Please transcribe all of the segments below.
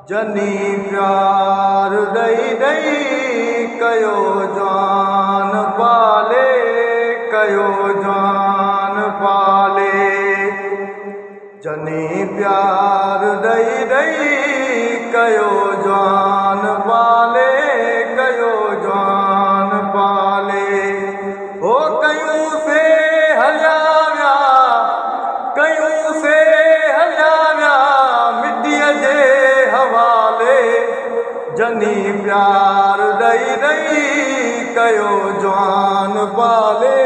जनी प्यार दई दई कयो जान पाले, कयो जान पाले। जनी प्यार दई दई कयो जान पाले, कयो जान पाले। ओ कयूं से हलिया विया, कयूं से हलिया विया मिट्टीअ जे हवाले। जनी प्यार दई दई कयो जान पाले,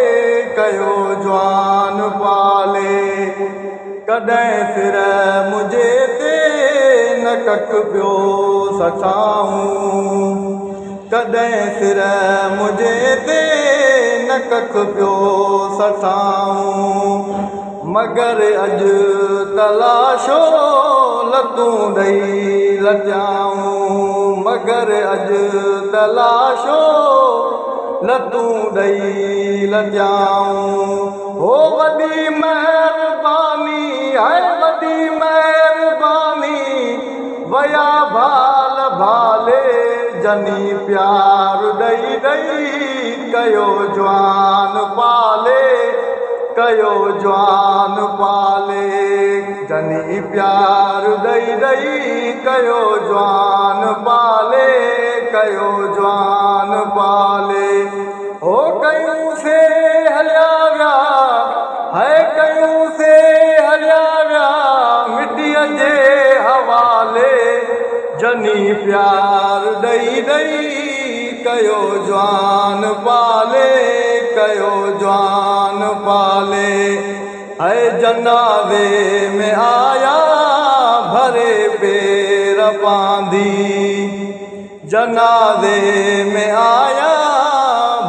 कयो जान पाले। कॾहिं सिर मुझे ते न कक पियो सटाऊं, कॾहिं सिर मुझे ते न कक पियो सटाऊं। मगर अॼु तलाशो लतूं ॾेई लॼाऊं, मगर अॼु तलाशो लतूं ॾेई लॼाऊं। हो वॾी महिरबानी है, वॾी महिरबानी वया भाल भाले। जनी प्यार ॾई ॾई कयो जवान पाले, कयो जवान पाले। जनी प्यार ॾई ॾई कयो जवान पाले, कयो जवान पाले। हो कयूं से हलिया विया है, कयूं से हलिया विया मिट्टीअ जे हवाले। जनी प्यार ॾई ॾई कयो जवान पाले, कयो जवान पाले। है जनाज़े में आया भरे पेर बांधी, जनाज़े में आया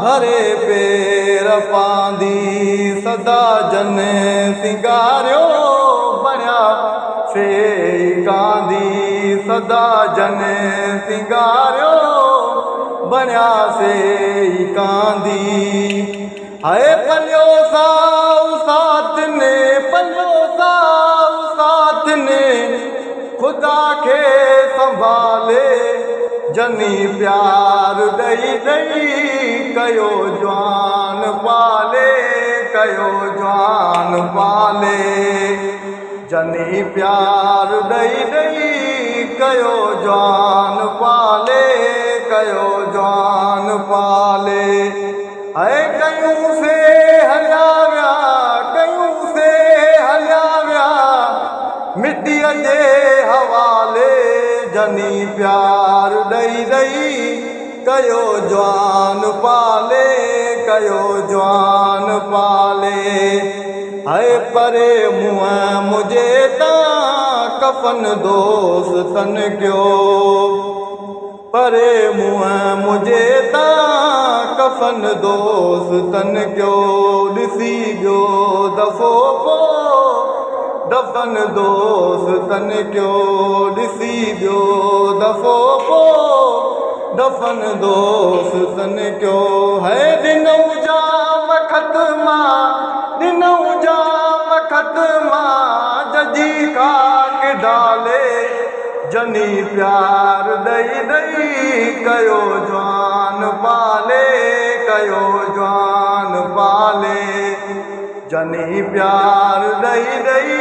भरे पेर बांधी। सदा जन सिंगारियो बणिया से कांदी, सदा जन सिंगारियो बणिया से कांदी। है पलियो साउ साथ ने, पलियो साउ साथ ने खुदा खे संभाले। जनी प्यार ॾई ॾई कयो जवान पाले, कयो जवान पाले। जनी प्यार ॾई ॾई कयो जवान पाले, कयो जवान पाले। है कयूं से हलिया विया, कयूं से हलिया विया मिट्टीअ जे हवाले। जनी प्यार ॾई ॾई कयो जवान पाले, कयो जवान पाले। है परे मुंहं मुझे तां कफन दोस्तन कयो, परे मुंहं मुझे तां कफन दोस्तन कयो। ॾिसी ॿियो दफ़ो पोइ दफ़न दोस्तन कयो, ॾिसी ॿियो दफ़ो पोइ दफ़न दोस्तन कयो। है ॾिनऊं जाम ख़तमा, ॾिनऊं जाम ख़तमा जजी खाक डाले। जनी प्यार ॾई ॾई कयो जवान पाले, कयो जवान पाले। जनी प्यार ॾई ॾई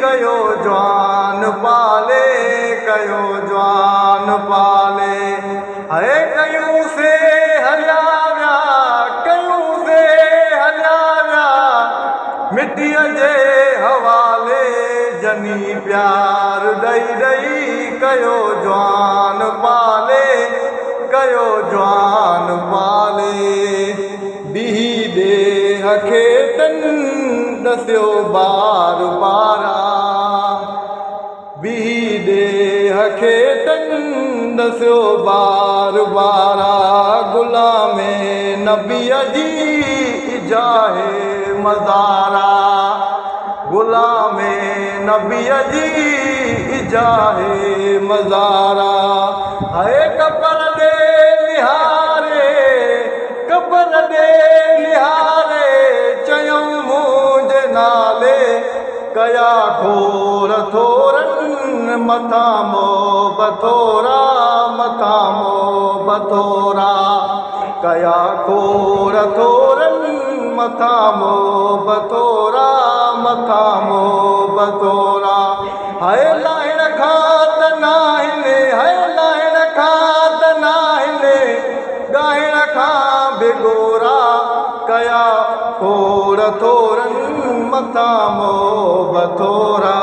कयो जवान पाले, कयो जवान पाले। है कयूं से हलिया विया, कयूं से हलिया विया मिट्टीअ जे हवाले। जनी प्यार ॾई ॾई कयो जवान पाले, कयो जवान पाले। बीही देह खे तन दसियो बार बारा, बीही देह खे तन दसियो बार बारा। गुलामे नबीअ जी जाहे मज़ारा, गुलामे नबीअ जी जाहे मज़ारा। है कबर दे निहारे, कबर दे निहारे बथोरा मथा मोह बथोरा कया खोर थोरनि मथा मोह बथोरा मथा मोह बथोरा हाय लाहिण खां त नाहिले हाय लाहिण खां त नाहिले ॻाइण खां बिगोरा कया खोर थोरनि मथा मोह बथोरा